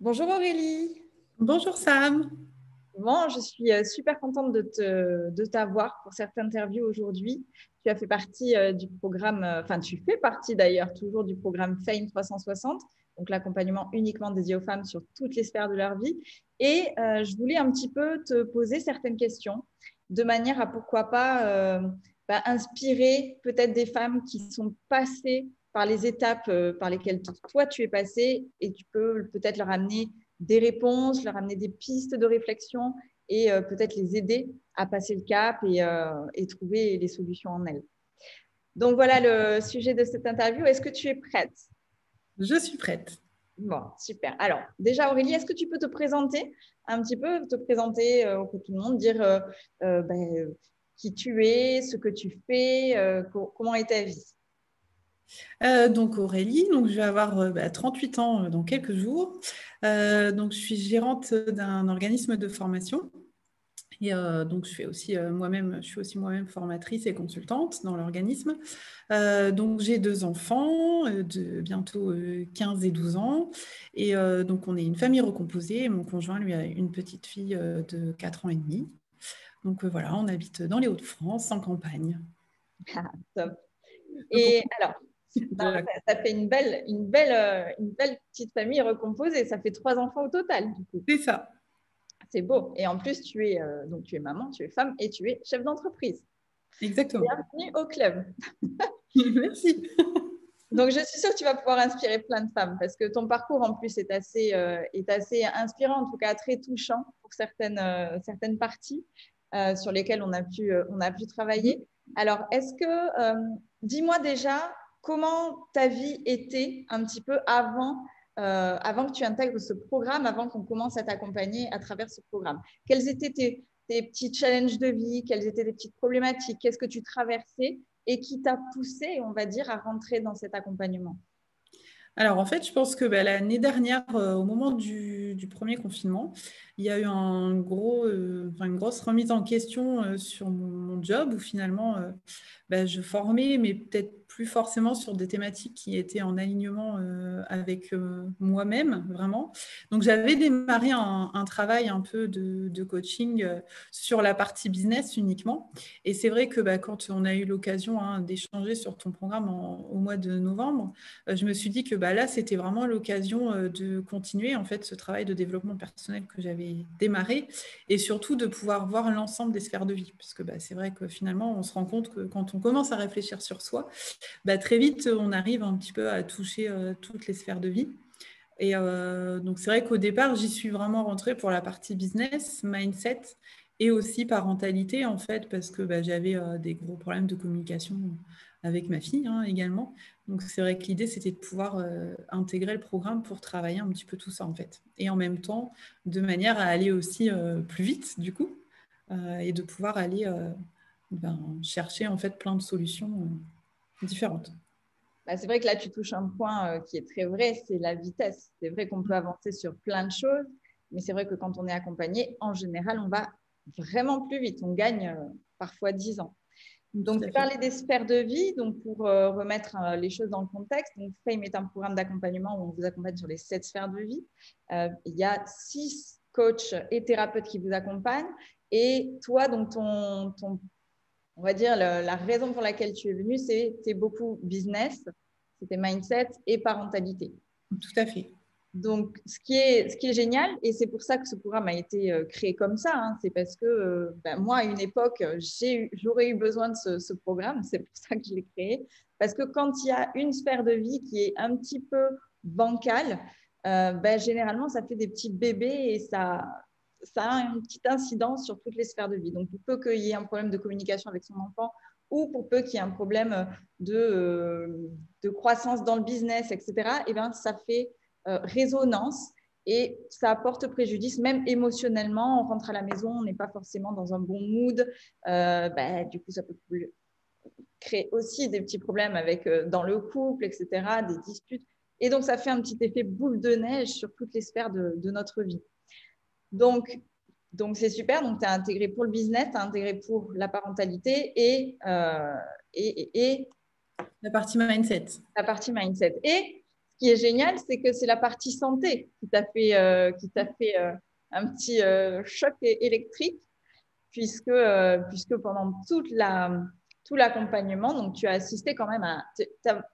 Bonjour Aurélie. Bonjour Sam. Bon, je suis super contente de t'avoir pour cette interview aujourd'hui. Tu as fait partie du programme, enfin tu fais partie d'ailleurs toujours du programme Fame 360, donc l'accompagnement uniquement dédié aux femmes sur toutes les sphères de leur vie. Et je voulais un petit peu te poser certaines questions de manière à pourquoi pas inspirer peut-être des femmes qui sont passées par les étapes par lesquelles toi tu es passée et tu peux peut-être leur amener des réponses, leur amener des pistes de réflexion et peut-être les aider à passer le cap et trouver les solutions en elles. Donc voilà le sujet de cette interview. Est-ce que tu es prête? Je suis prête. Bon, super. Alors, déjà, Aurélie, est-ce que tu peux te présenter un petit peu, te présenter auprès de tout le monde, dire qui tu es, ce que tu fais, comment est ta vie? Donc Aurélie, donc je vais avoir 38 ans dans quelques jours. Donc je suis gérante d'un organisme de formation et donc je suis aussi moi-même formatrice et consultante dans l'organisme. Donc j'ai deux enfants de bientôt 15 et 12 ans et donc on est une famille recomposée. Et mon conjoint lui a une petite fille de 4 ans et demi. Donc voilà, on habite dans les Hauts-de-France, en campagne. Ah, top. Donc Et alors, non, de la- ça fait une belle petite famille recomposée. Ça fait 3 enfants au total, du coup. C'est ça, C'est beau. Et en plus, donc tu es maman, tu es femme et tu es chef d'entreprise. exactement. Bienvenue au club. Merci. Donc, je suis sûre que tu vas pouvoir inspirer plein de femmes parce que ton parcours, en plus, est assez inspirant, en tout cas très touchant pour certaines parties sur lesquelles on a pu travailler. Alors, dis-moi déjà, comment ta vie était un petit peu avant que tu intègres ce programme, avant qu'on commence à t'accompagner à travers ce programme? Quels étaient tes petits challenges de vie? Quelles étaient tes petites problématiques? Qu'est-ce que tu traversais et qui t'a poussé, on va dire, à rentrer dans cet accompagnement? Alors en fait, je pense que l'année dernière, au moment du premier confinement, il y a eu une grosse remise en question sur mon job où finalement je formais, mais peut-être plus forcément sur des thématiques qui étaient en alignement avec moi-même, vraiment. Donc j'avais démarré un travail un peu de coaching sur la partie business uniquement. Et c'est vrai que quand on a eu l'occasion d'échanger sur ton programme au mois de novembre, je me suis dit que là, c'était vraiment l'occasion de continuer en fait ce travail de développement personnel que j'avais démarré et surtout de pouvoir voir l'ensemble des sphères de vie. Parce que c'est vrai que finalement, on se rend compte que quand on commence à réfléchir sur soi, très vite, on arrive un petit peu à toucher toutes les sphères de vie. Et donc, c'est vrai qu'au départ, j'y suis vraiment rentrée pour la partie business, mindset et aussi parentalité, en fait, parce que j'avais des gros problèmes de communication avec ma fille également. Donc, c'est vrai que l'idée, c'était de pouvoir intégrer le programme pour travailler un petit peu tout ça, en fait. Et en même temps, de manière à aller aussi plus vite, du coup, et de pouvoir aller chercher, en fait, plein de solutions différentes. Bah, c'est vrai que là, tu touches un point qui est très vrai, c'est la vitesse. C'est vrai qu'on peut avancer sur plein de choses, mais c'est vrai que quand on est accompagné, en général, on va vraiment plus vite. On gagne parfois 10 ans. Tout Donc, à tu fait. parlais des sphères de vie. Donc, pour remettre les choses dans le contexte, donc FAME est un programme d'accompagnement où on vous accompagne sur les 7 sphères de vie. Il y a 6 coachs et thérapeutes qui vous accompagnent. Et toi, donc, on va dire, la raison pour laquelle tu es venu, c'était beaucoup business, c'était mindset et parentalité. Tout à fait. Donc, ce qui est génial, et c'est pour ça que ce programme a été créé comme ça, c'est parce que moi, à une époque, j'aurais eu besoin de ce programme, c'est pour ça que je l'ai créé, parce que quand il y a une sphère de vie qui est un petit peu bancale, généralement, ça fait des petits bébés et ça a une petite incidence sur toutes les sphères de vie. Donc, pour peu qu'il y ait un problème de communication avec son enfant ou pour peu qu'il y ait un problème de croissance dans le business, etc., et ben, ça fait résonance et ça apporte préjudice, même émotionnellement. On rentre à la maison, on n'est pas forcément dans un bon mood. Du coup, ça peut créer aussi des petits problèmes dans le couple, etc., des disputes. Et donc, ça fait un petit effet boule de neige sur toutes les sphères de notre vie. Donc, c'est super. Donc, tu as intégré pour le business, tu as intégré pour la parentalité et La partie mindset. la partie mindset. Et qui est génial, c'est que c'est la partie santé qui t'a fait un petit choc électrique, puisque pendant tout l'accompagnement, donc tu as assisté quand même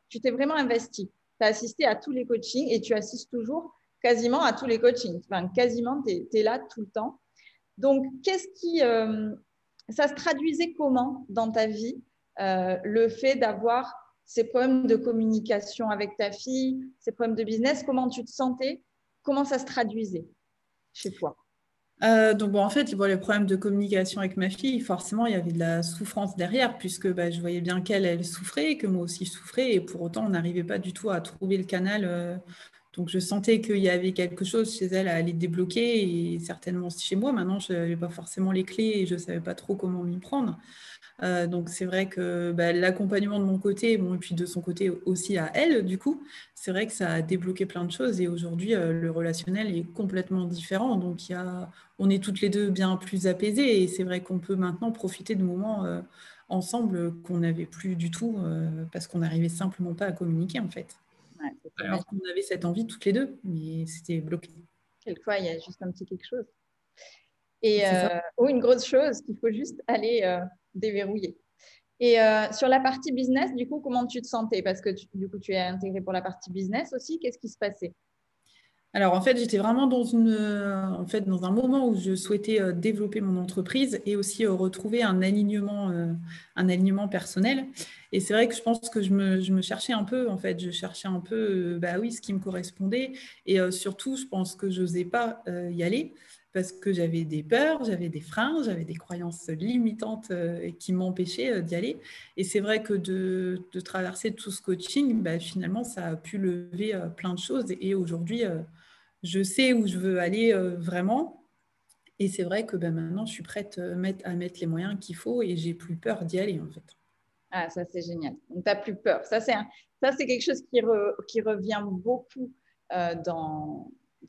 tu t'es vraiment investi. Tu as assisté à tous les coachings et tu assistes toujours quasiment à tous les coachings. Enfin, quasiment, tu es là tout le temps. Donc, ça se traduisait comment dans ta vie, le fait d'avoir ces problèmes de communication avec ta fille, ces problèmes de business, comment tu te sentais, comment ça se traduisait chez toi? Donc, bon, en fait, les problèmes de communication avec ma fille, forcément, il y avait de la souffrance derrière, puisque je voyais bien elle souffrait, que moi aussi je souffrais, et pour autant, on n'arrivait pas du tout à trouver le canal. Donc, je sentais qu'il y avait quelque chose chez elle à aller débloquer, et certainement aussi chez moi. Maintenant, je n'avais pas forcément les clés et je ne savais pas trop comment m'y prendre. Donc, c'est vrai que l'accompagnement de mon côté, bon, et puis de son côté aussi à elle, du coup, c'est vrai que ça a débloqué plein de choses. Et aujourd'hui, le relationnel est complètement différent. Donc, on est toutes les deux bien plus apaisées. Et c'est vrai qu'on peut maintenant profiter de moments ensemble qu'on n'avait plus du tout parce qu'on n'arrivait simplement pas à communiquer, en fait. Ouais, Alors qu'on avait cette envie toutes les deux, mais c'était bloqué. quelquefois, il y a juste un petit quelque chose. C'est ça. Ou une grosse chose qu'il faut juste aller déverrouiller. Et sur la partie business, du coup, comment tu te sentais? Parce que du coup, tu es intégré pour la partie business aussi. Qu'est-ce qui se passait? Alors, en fait, j'étais vraiment dans un moment où je souhaitais développer mon entreprise et aussi retrouver un alignement personnel. Et c'est vrai que je pense que je me cherchais un peu, en fait. Je cherchais un peu, oui, ce qui me correspondait. Et surtout, je pense que je n'osais pas y aller parce que j'avais des peurs, j'avais des freins, j'avais des croyances limitantes qui m'empêchaient d'y aller. Et c'est vrai que de traverser tout ce coaching, finalement, ça a pu lever plein de choses. Et aujourd'hui, je sais où je veux aller vraiment. Et c'est vrai que maintenant, je suis prête à mettre les moyens qu'il faut et j'ai plus peur d'y aller, en fait. Ah, ça, c'est génial. Donc, tu n'as plus peur. Ça, c'est quelque chose qui revient beaucoup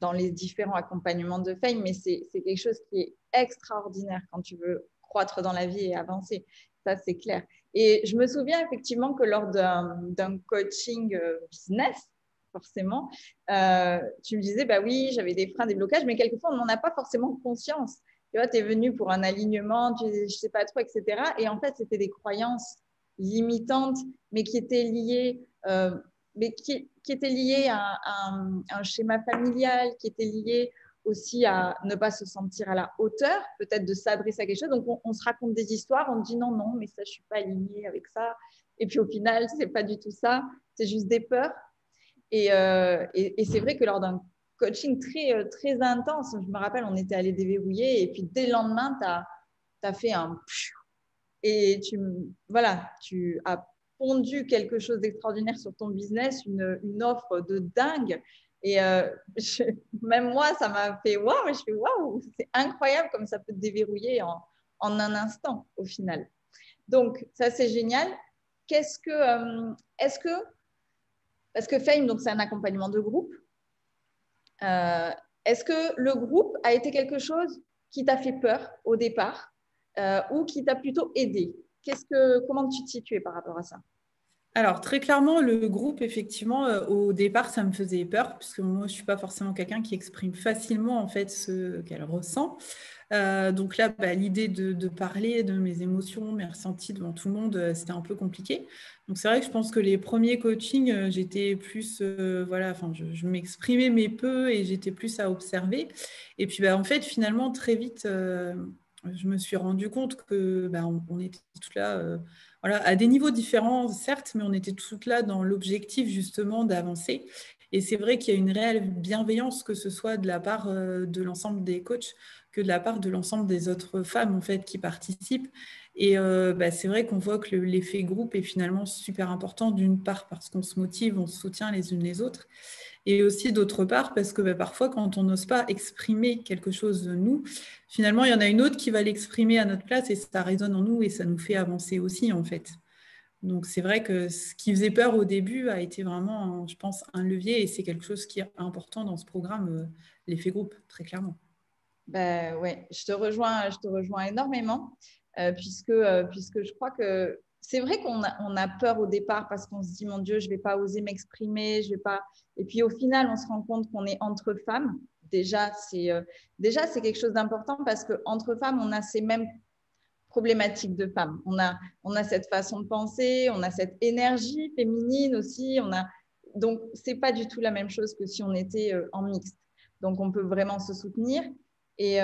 dans les différents accompagnements de Fame, mais c'est quelque chose qui est extraordinaire quand tu veux croître dans la vie et avancer. Ça, c'est clair. Et je me souviens effectivement que lors d'un coaching business, forcément, tu me disais, bah oui, j'avais des freins, des blocages, mais quelquefois, on n'en a pas forcément conscience. Tu vois, tu es venu pour un alignement, je ne sais pas trop, etc. Et en fait, c'était des croyances limitantes, mais qui étaient liées, qui étaient liées à un schéma familial, qui étaient liées aussi à ne pas se sentir à la hauteur, peut-être de s'adresser à quelque chose. Donc, on se raconte des histoires, on dit non, non, mais ça, je ne suis pas alignée avec ça. Et puis, au final, ce n'est pas du tout ça, c'est juste des peurs. Et c'est vrai que lors d'un coaching très intense, je me rappelle, on était allé déverrouiller, et puis dès le lendemain, tu as fait un et tu as pondu quelque chose d'extraordinaire sur ton business, une offre de dingue. Et même moi, ça m'a fait waouh, je fais waouh, c'est incroyable comme ça peut te déverrouiller en un instant au final. Donc, ça, c'est génial. Est-ce que, parce que Fame, donc c'est un accompagnement de groupe, euh, est-ce que le groupe a été quelque chose qui t'a fait peur au départ ou qui t'a plutôt aidé? Comment tu te situes par rapport à ça? Alors, très clairement, le groupe, effectivement, au départ, ça me faisait peur, puisque moi, je ne suis pas forcément quelqu'un qui exprime facilement, en fait, ce qu'elle ressent. Donc là, l'idée de parler de mes émotions, mes ressentis devant tout le monde, c'était un peu compliqué. Donc c'est vrai que je pense que les premiers coachings, j'étais plus, je m'exprimais mais peu et j'étais plus à observer. Et puis en fait, finalement, très vite, je me suis rendu compte que on était toutes là, voilà, à des niveaux différents, certes, mais on était toutes là dans l'objectif justement d'avancer. Et c'est vrai qu'il y a une réelle bienveillance, que ce soit de la part de l'ensemble des coachs, que de la part de l'ensemble des autres femmes en fait qui participent. Et c'est vrai qu'on voit que l'effet groupe est finalement super important, d'une part parce qu'on se motive, on se soutient les unes les autres, et aussi d'autre part parce que parfois quand on n'ose pas exprimer quelque chose de nous, finalement il y en a une autre qui va l'exprimer à notre place et ça résonne en nous et ça nous fait avancer aussi en fait. Donc c'est vrai que ce qui faisait peur au début a été vraiment, je pense, un levier et c'est quelque chose qui est important dans ce programme, l'effet groupe, très clairement. Ouais, je te rejoins énormément puisque je crois que c'est vrai on a peur au départ parce qu'on se dit, mon Dieu, je ne vais pas oser m'exprimer, je vais pas. Et puis au final, on se rend compte qu'on est entre femmes. Déjà, c'est quelque chose d'important parce qu'entre femmes, on a ces mêmes problématiques de femmes. On a cette façon de penser, on a cette énergie féminine aussi. Donc, ce n'est pas du tout la même chose que si on était en mixte. Donc, on peut vraiment se soutenir. Et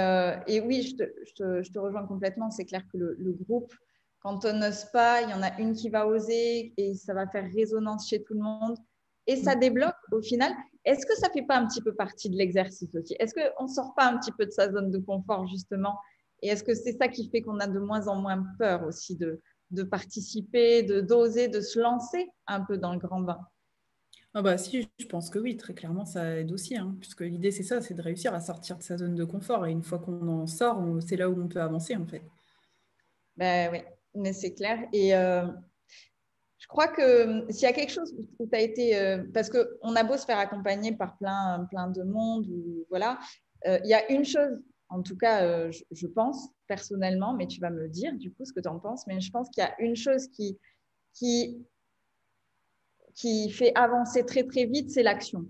oui, je te rejoins complètement. C'est clair que le groupe, quand on n'ose pas, il y en a une qui va oser et ça va faire résonance chez tout le monde. Et ça débloque au final. Est-ce que ça ne fait pas un petit peu partie de l'exercice aussi? Est-ce qu'on ne sort pas un petit peu de sa zone de confort, justement? Et est-ce que c'est ça qui fait qu'on a de moins en moins peur aussi de participer, d'oser, de se lancer un peu dans le grand bain? Ah bah si, je pense que oui, très clairement, ça aide aussi, hein, puisque l'idée, c'est ça, c'est de réussir à sortir de sa zone de confort. Et une fois qu'on en sort, c'est là où on peut avancer, en fait. Ben oui, mais c'est clair. Et je crois que s'il y a quelque chose où tu as été… parce qu'on a beau se faire accompagner par plein de monde, ou, voilà, il y a une chose, en tout cas, je pense personnellement, mais tu vas me dire du coup ce que tu en penses, mais je pense qu'il y a une chose qui, qui fait avancer très, très vite, c'est l'action.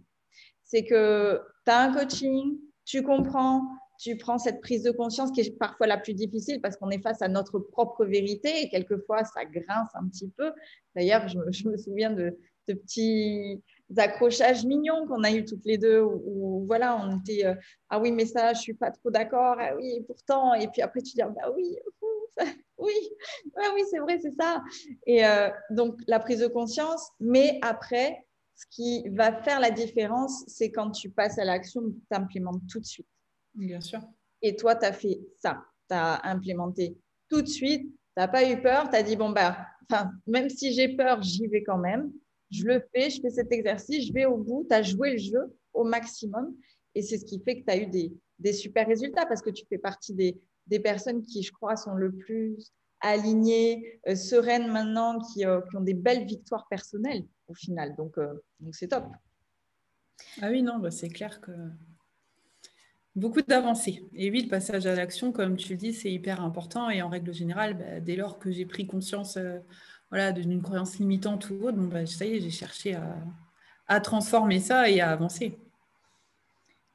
C'est que tu as un coaching, tu comprends, tu prends cette prise de conscience qui est parfois la plus difficile parce qu'on est face à notre propre vérité et quelquefois ça grince un petit peu. D'ailleurs, je me souviens de petits accrochages mignons qu'on a eu toutes les deux où voilà, on était ah oui, mais ça, je suis pas trop d'accord, ah oui, et pourtant, et puis après tu dis ah, bah oui, ça, oui, ouais, oui, c'est vrai, c'est ça. Et donc la prise de conscience, mais après, ce qui va faire la différence, c'est quand tu passes à l'action, tu implémentes tout de suite. Bien sûr. Et toi, tu as fait ça. Tu as implémenté tout de suite. Tu n'as pas eu peur. Tu as dit, bon, bah, même si j'ai peur, j'y vais quand même. Je le fais, je fais cet exercice, je vais au bout. Tu as joué le jeu au maximum. Et c'est ce qui fait que tu as eu des super résultats parce que tu fais partie des personnes qui, je crois, sont le plus alignées, sereines maintenant, qui ont des belles victoires personnelles au final. Donc c'est top. Ah oui, non, bah, c'est clair que beaucoup d'avancées. Et oui, le passage à l'action, comme tu le dis, c'est hyper important. Et en règle générale, bah, dès lors que j'ai pris conscience voilà, d'une croyance limitante ou autre, bon, bah, ça y est, j'ai cherché à transformer ça et à avancer.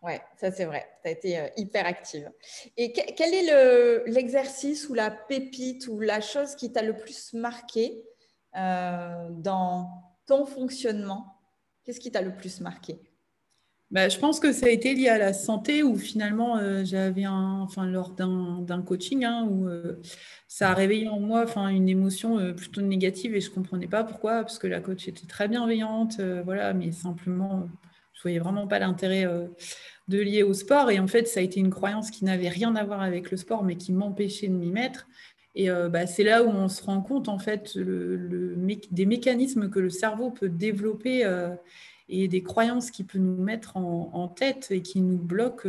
Ouais, ça c'est vrai. Tu as été hyper active. Et quel est l'exercice ou la pépite ou la chose qui t'a le plus marqué dans ton fonctionnement? Qu'est-ce qui t'a le plus marqué? Bah, je pense que ça a été lié à la santé où finalement j'avais lors d'un coaching hein, où ça a réveillé en moi une émotion plutôt négative et je ne comprenais pas pourquoi parce que la coach était très bienveillante, voilà, mais simplement je ne voyais vraiment pas l'intérêt de lier au sport et en fait ça a été une croyance qui n'avait rien à voir avec le sport mais qui m'empêchait de m'y mettre. Et c'est là où on se rend compte en fait des mécanismes que le cerveau peut développer et des croyances qu'il peut nous mettre en tête et qui nous bloquent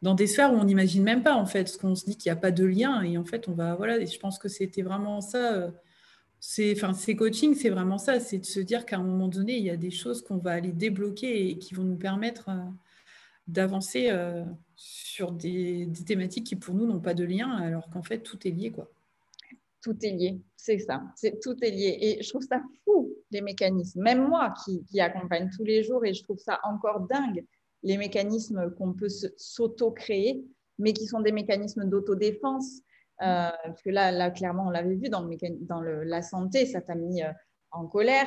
dans des sphères où on n'imagine même pas en fait, parce qu'on se dit qu'il n'y a pas de lien et en fait on va voilà. Et je pense que c'était vraiment ça. Ces coachings, c'est vraiment ça, c'est de se dire qu'à un moment donné, il y a des choses qu'on va aller débloquer et qui vont nous permettre d'avancer sur des thématiques qui pour nous n'ont pas de lien, alors qu'en fait tout est lié quoi. Tout est lié, c'est ça. Tout est lié. Et je trouve ça fou, les mécanismes. Même moi qui accompagne tous les jours, et je trouve ça encore dingue, les mécanismes qu'on peut s'auto-créer, mais qui sont des mécanismes d'autodéfense. Parce que là, clairement, on l'avait vu dans la santé, ça t'a mis en colère.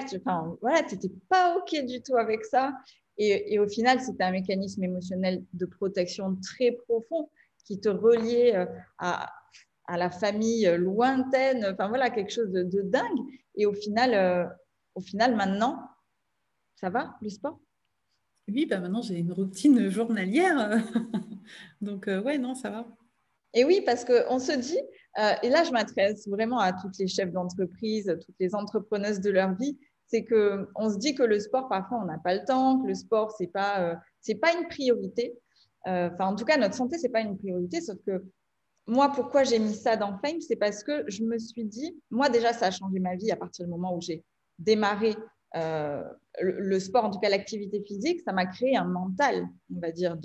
Voilà, tu n'étais pas OK du tout avec ça. Et au final, c'était un mécanisme émotionnel de protection très profond qui te reliait à la famille lointaine, enfin voilà, quelque chose de dingue. Et au final, maintenant, ça va, le sport? Oui, bah maintenant j'ai une routine journalière, donc ouais, non, ça va. Et oui, parce qu'on se dit, et là je m'adresse vraiment à toutes les chefs d'entreprise, toutes les entrepreneuses de leur vie, c'est qu'on se dit que le sport, parfois on n'a pas le temps, que le sport, c'est pas une priorité. En tout cas, notre santé, c'est pas une priorité, sauf que moi, pourquoi j'ai mis ça dans Fame, c'est parce que je me suis dit, moi déjà, ça a changé ma vie à partir du moment où j'ai démarré le sport, en tout cas l'activité physique, ça m'a créé un mental, on va dire,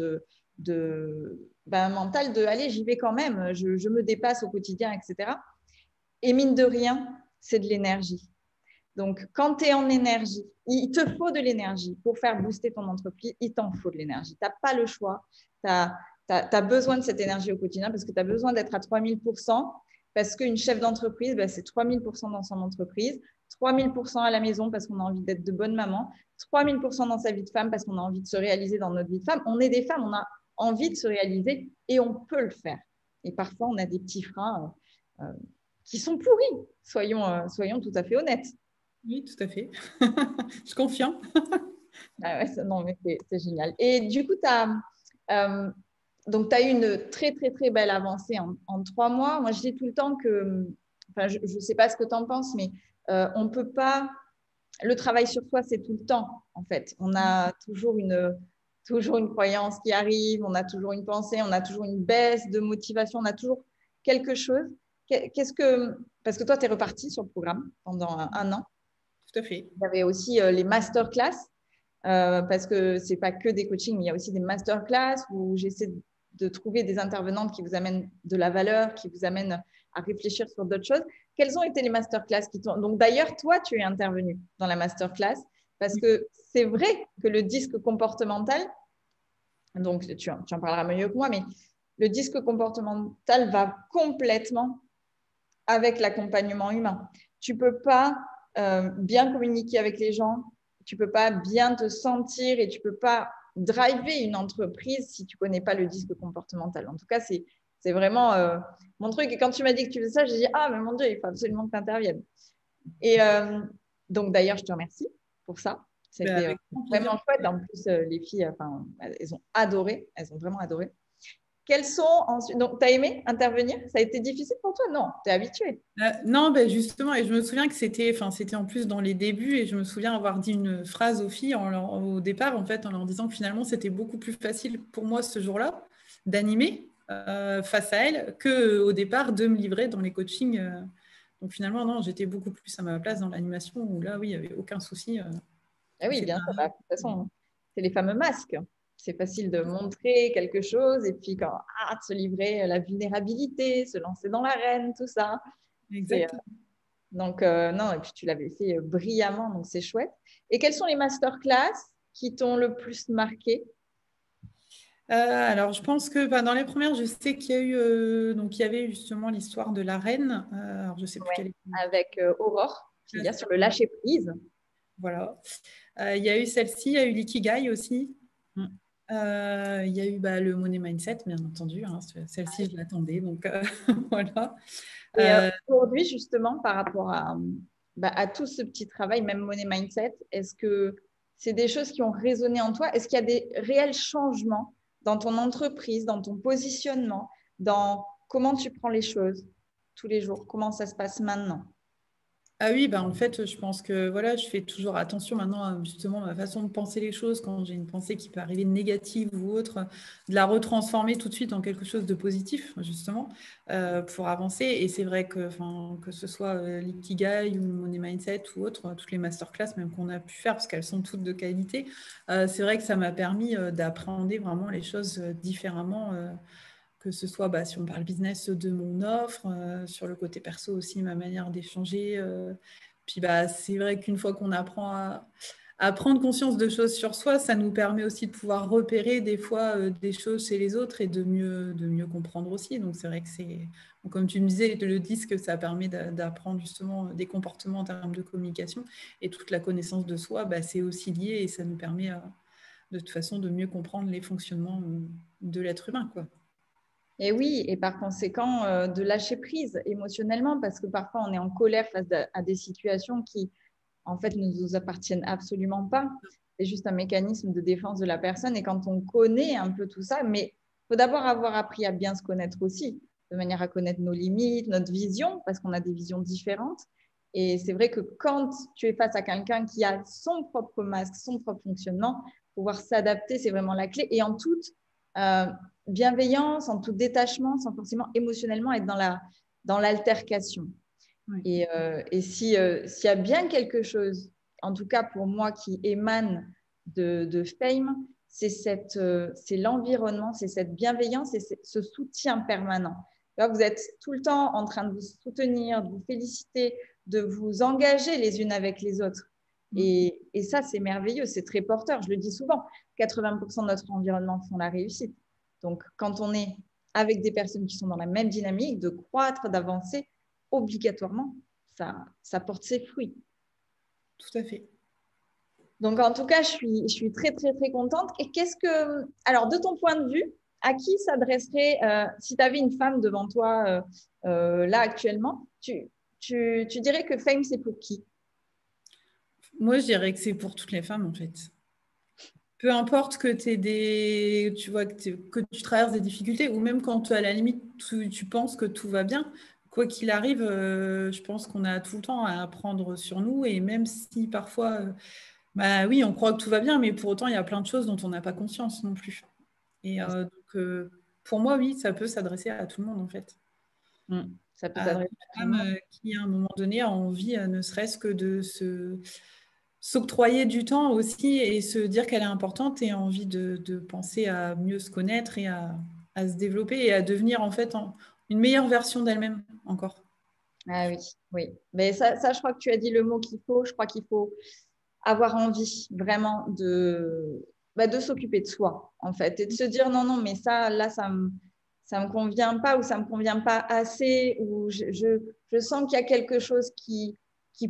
un mental de, allez, j'y vais quand même, je me dépasse au quotidien, etc. Et mine de rien, c'est de l'énergie. Donc, quand tu es en énergie, il te faut de l'énergie pour faire booster ton entreprise, il t'en faut de l'énergie. Tu n'as pas le choix. Tu as besoin de cette énergie au quotidien parce que tu as besoin d'être à 3000%, parce qu'une chef d'entreprise, c'est 3000% dans son entreprise, 3000% à la maison parce qu'on a envie d'être de bonne maman, 3000% dans sa vie de femme parce qu'on a envie de se réaliser dans notre vie de femme. On est des femmes, on a envie de se réaliser et on peut le faire. Et parfois, on a des petits freins qui sont pourris, soyons tout à fait honnêtes. Oui, tout à fait. Je confirme. Ah ouais, non, mais c'est génial. Et du coup, tu as eu une très, très, très belle avancée en 3 mois. Moi, je dis tout le temps que, enfin, je ne sais pas ce que tu en penses, mais on ne peut pas. Le travail sur soi, c'est tout le temps, en fait. On a toujours une croyance qui arrive, on a toujours une pensée, on a toujours une baisse de motivation, on a toujours quelque chose. Parce que toi, tu es reparti sur le programme pendant un an. Tout à fait. Il y avait aussi les masterclass, parce que ce n'est pas que des coachings, mais il y a aussi des masterclass où j'essaie de trouver des intervenantes qui vous amènent de la valeur, qui vous amènent à réfléchir sur d'autres choses. Quelles ont été les masterclass qui t'ont… Donc d'ailleurs, toi, tu es intervenu dans la masterclass parce que c'est vrai que le disque comportemental, donc tu en parleras mieux que moi, mais le disque comportemental va complètement avec l'accompagnement humain. Tu ne peux pas bien communiquer avec les gens, tu ne peux pas bien te sentir et tu ne peux pas driver une entreprise si tu ne connais pas le disque comportemental. En tout cas, c'est vraiment mon truc. Et quand tu m'as dit que tu faisais ça, j'ai dit, ah, mais mon Dieu, il faut absolument que tu interviennes. Et donc, d'ailleurs, je te remercie pour ça. C'était vraiment chouette. En plus, les filles, elles ont adoré. Elles ont vraiment adoré. Quels sont ensuite… Donc, tu as aimé intervenir? Ça a été difficile pour toi? Non, tu es habituée. Non, ben justement, et je me souviens que c'était en plus dans les débuts, et je me souviens avoir dit une phrase aux filles au départ, en fait, en leur disant que finalement, c'était beaucoup plus facile pour moi ce jour-là d'animer face à elles qu'au départ de me livrer dans les coachings. Donc finalement, non, j'étais beaucoup plus à ma place dans l'animation, où là, oui, il n'y avait aucun souci. Ah oui, bien sûr. De toute façon, c'est les fameux masques. C'est facile de montrer quelque chose et puis de se livrer à la vulnérabilité, se lancer dans l'arène, tout ça. Exactement. Donc, non, et puis tu l'avais fait brillamment, donc c'est chouette. Et quelles sont les masterclass qui t'ont le plus marqué? Alors, je pense que dans les premières, je sais qu'il y a eu, donc il y avait justement l'histoire de la reine. Alors, je sais plus quelle est. Avec Aurore, sur le lâcher prise. Voilà. Il y a eu celle-ci, il y a eu l'ikigai aussi. Il y a eu le money mindset, bien entendu. Hein. Celle-ci, je l'attendais. Donc, voilà. Et aujourd'hui, justement, par rapport à tout ce petit travail, même money mindset, est-ce que c'est des choses qui ont résonné en toi? Est-ce qu'il y a des réels changements dans ton entreprise, dans ton positionnement, dans comment tu prends les choses tous les jours? Comment ça se passe maintenant? Ah oui, en fait, je pense que voilà, je fais toujours attention maintenant à justement ma façon de penser les choses quand j'ai une pensée qui peut arriver négative ou autre, de la retransformer tout de suite en quelque chose de positif, justement, pour avancer. Et c'est vrai que ce soit l'ikigai ou le money mindset ou autre, toutes les masterclass même qu'on a pu faire, parce qu'elles sont toutes de qualité, c'est vrai que ça m'a permis d'appréhender vraiment les choses différemment. Que ce soit, si on parle business, de mon offre, sur le côté perso aussi, ma manière d'échanger. Puis c'est vrai qu'une fois qu'on apprend à prendre conscience de choses sur soi, ça nous permet aussi de pouvoir repérer des fois des choses chez les autres et de mieux comprendre aussi. Donc c'est vrai que c'est, comme tu me disais, le disque, ça permet d'apprendre justement des comportements en termes de communication. Et toute la connaissance de soi, c'est aussi lié et ça nous permet de toute façon de mieux comprendre les fonctionnements de l'être humain, quoi. Et oui, et par conséquent, de lâcher prise émotionnellement, parce que parfois on est en colère face à des situations qui, en fait, ne nous appartiennent absolument pas. C'est juste un mécanisme de défense de la personne. Et quand on connaît un peu tout ça, mais il faut d'abord avoir appris à bien se connaître aussi, de manière à connaître nos limites, notre vision, parce qu'on a des visions différentes. Et c'est vrai que quand tu es face à quelqu'un qui a son propre masque, son propre fonctionnement, pouvoir s'adapter, c'est vraiment la clé. Et en toute bienveillance, en tout détachement, sans forcément émotionnellement être dans l'altercation. Oui. Et s'il y a bien quelque chose, en tout cas pour moi, qui émane de Fame, c'est l'environnement, c'est cette bienveillance et ce soutien permanent. Là, vous êtes tout le temps en train de vous soutenir, de vous féliciter, de vous engager les unes avec les autres. Et ça, c'est merveilleux, c'est très porteur. Je le dis souvent, 80% de notre environnement font la réussite. Donc, quand on est avec des personnes qui sont dans la même dynamique, de croître, d'avancer, obligatoirement, ça porte ses fruits. Tout à fait. Donc, en tout cas, je suis très, très, très contente. Et alors, de ton point de vue, à qui s'adresserait, si tu avais une femme devant toi là actuellement, tu dirais que Fame, c'est pour qui? Moi, je dirais que c'est pour toutes les femmes, en fait. Peu importe que tu vois, que tu traverses des difficultés, ou même quand à la limite, tu penses que tout va bien, quoi qu'il arrive, je pense qu'on a tout le temps à apprendre sur nous. Et même si parfois, bah oui, on croit que tout va bien, mais pour autant, il y a plein de choses dont on n'a pas conscience non plus. Et donc, pour moi, oui, ça peut s'adresser à tout le monde, en fait. Ça peut À s'adresser toute à tout le femme monde. qui, à un moment donné, a envie, ne serait-ce que de s'octroyer du temps aussi et se dire qu'elle est importante et a envie de penser à mieux se connaître et à se développer et à devenir, en fait, une meilleure version d'elle-même encore. Ah oui, oui. Mais ça, je crois que tu as dit le mot qu'il faut. Je crois qu'il faut avoir envie vraiment de s'occuper de soi, en fait, et de se dire non, non, mais ça, là, ça me convient pas ou ça me convient pas assez, ou je sens qu'il y a quelque chose qui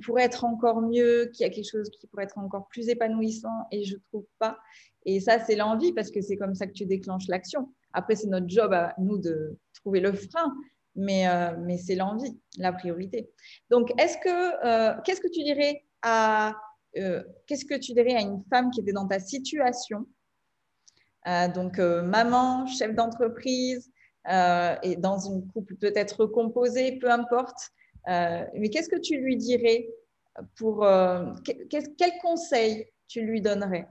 pourrait être encore mieux, qu'il y a quelque chose qui pourrait être encore plus épanouissant et je trouve pas. Et ça, c'est l'envie parce que c'est comme ça que tu déclenches l'action. Après, c'est notre job à nous de trouver le frein, mais c'est l'envie, la priorité. Donc, qu'est-ce que tu dirais qu'est-ce que tu dirais à une femme qui était dans ta situation, donc maman, chef d'entreprise, et dans une couple peut-être recomposée, peu importe, mais qu'est-ce que tu lui dirais quel conseil tu lui donnerais?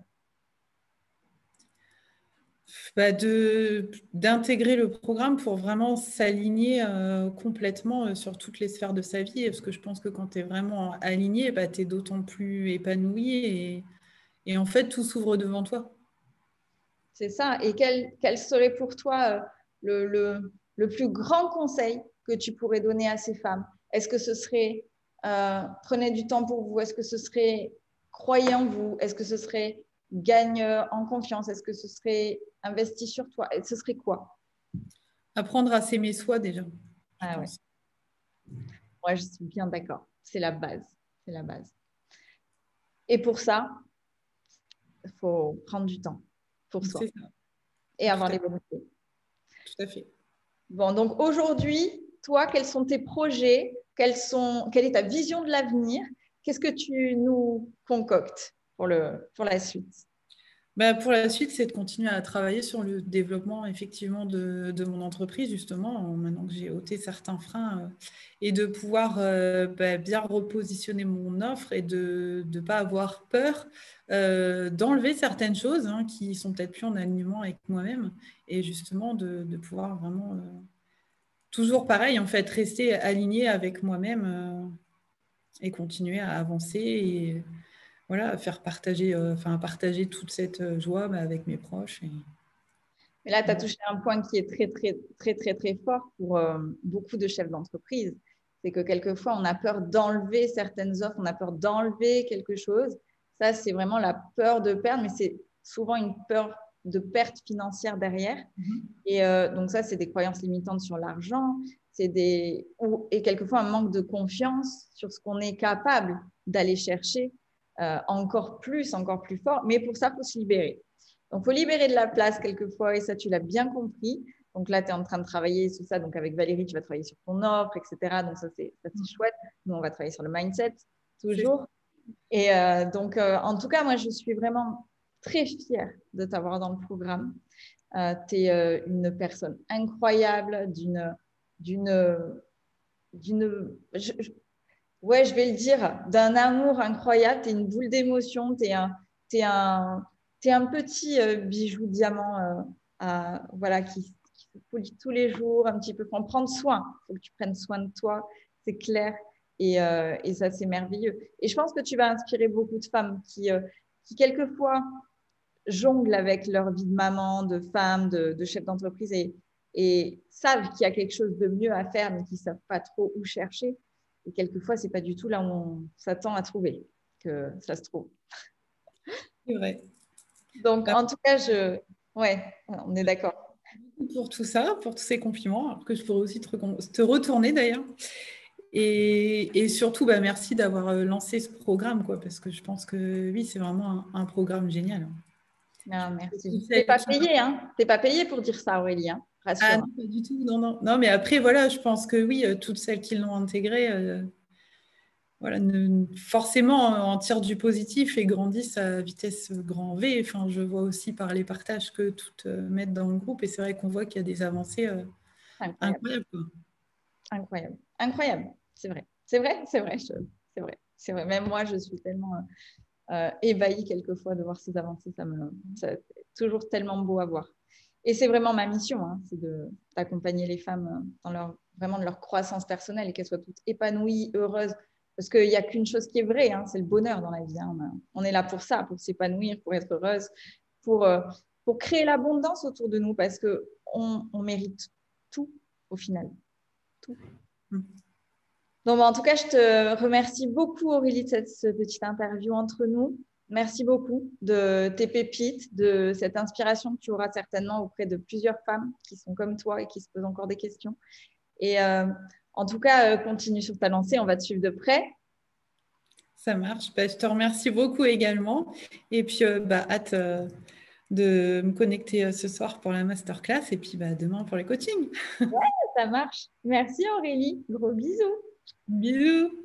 Bah, d'intégrer le programme pour vraiment s'aligner complètement sur toutes les sphères de sa vie. Parce que je pense que quand tu es vraiment aligné, bah, tu es d'autant plus épanoui et en fait, tout s'ouvre devant toi. C'est ça. Et quel serait pour toi le plus grand conseil que tu pourrais donner à ces femmes? Est-ce que ce serait prenez du temps pour vous? Est-ce que ce serait croyez en vous? Est-ce que ce serait gagne en confiance? Est-ce que ce serait investi sur toi? Et ce serait quoi? Apprendre à s'aimer soi déjà, je Ah ouais, pense. moi je suis bien d'accord. C'est la base. C'est la base. Et pour ça, il faut prendre du temps pour soi C'est ça, et tout avoir à, les bonnes idées. tout à fait. Bon, donc aujourd'hui, toi, quels sont tes projets? Quelle est ta vision de l'avenir? Qu'est-ce que tu nous concoctes pour la suite? Bah, pour la suite, c'est de continuer à travailler sur le développement effectivement de mon entreprise, justement, maintenant que j'ai ôté certains freins, et de pouvoir bah, bien repositionner mon offre et de ne pas avoir peur d'enlever certaines choses hein, qui sont peut-être plus en alignement avec moi-même, et justement de pouvoir vraiment, toujours pareil, en fait, rester aligné avec moi-même et continuer à avancer et voilà, faire partager, partager toute cette joie bah, avec mes proches. Mais là, tu as Voilà. touché un point qui est très, très, très, très, très fort pour beaucoup de chefs d'entreprise. C'est que quelquefois, on a peur d'enlever certaines offres, on a peur d'enlever quelque chose. Ça, c'est vraiment la peur de perdre, mais c'est souvent une peur de perte financière derrière. Et donc ça, c'est des croyances limitantes sur l'argent, et quelquefois un manque de confiance sur ce qu'on est capable d'aller chercher encore plus fort. Mais pour ça, il faut se libérer. Donc, il faut libérer de la place quelquefois, et ça, tu l'as bien compris. Donc là, tu es en train de travailler sur ça. Donc avec Valérie, tu vas travailler sur ton offre, etc. Donc ça, c'est chouette. Nous, on va travailler sur le mindset toujours. Et en tout cas, moi, je suis vraiment très fière de t'avoir dans le programme. Tu es une personne incroyable, ouais, je vais le dire, d'un amour incroyable. Tu es une boule d'émotion, t'es un petit bijou diamant voilà, qui se polie tous les jours, un petit peu. Faut en prendre soin. Il faut que tu prennes soin de toi, c'est clair. Et ça, c'est merveilleux. Et je pense que tu vas inspirer beaucoup de femmes qui quelquefois, jonglent avec leur vie de maman, de femme, de chef d'entreprise et savent qu'il y a quelque chose de mieux à faire, mais qui ne savent pas trop où chercher. Et quelquefois, ce n'est pas du tout là où on s'attend à trouver que ça se trouve. C'est vrai. Donc, en tout cas, ouais, on est d'accord. Pour tout ça, pour tous ces compliments, alors que je pourrais aussi te retourner d'ailleurs. Et surtout, merci d'avoir lancé ce programme, quoi, parce que je pense que oui, c'est vraiment un programme génial. Non, merci. Tu n'es pas payé, hein? Tu n'es pas payé pour dire ça, Aurélie, hein? Rassure. Ah non, pas du tout. Non, non. Non, mais après, voilà, je pense que oui, toutes celles qui l'ont intégré, voilà, forcément en tirent du positif et grandissent à vitesse grand V. Enfin, je vois aussi par les partages que toutes mettent dans le groupe, et c'est vrai qu'on voit qu'il y a des avancées incroyables, quoi. Incroyable. Incroyable. C'est vrai. C'est vrai, c'est vrai. C'est vrai. C'est vrai. Même moi, je suis tellement ébahie quelquefois de voir ces avancées. C'est toujours tellement beau à voir. Et c'est vraiment ma mission, hein, c'est d'accompagner les femmes dans vraiment de leur croissance personnelle et qu'elles soient toutes épanouies, heureuses. Parce qu'il n'y a qu'une chose qui est vraie, hein, c'est le bonheur dans la vie. Hein. On est là pour ça, pour s'épanouir, pour être heureuse, pour créer l'abondance autour de nous parce qu'on mérite tout au final. Tout. Donc, en tout cas, je te remercie beaucoup, Aurélie, de cette petite interview entre nous. Merci beaucoup de tes pépites, de cette inspiration que tu auras certainement auprès de plusieurs femmes qui sont comme toi et qui se posent encore des questions. Et en tout cas, continue sur ta lancée, on va te suivre de près. Ça marche. Je te remercie beaucoup également. Et puis, hâte de me connecter ce soir pour la masterclass et puis demain pour les coachings. Ouais, ça marche. Merci, Aurélie. Gros bisous. Bisous.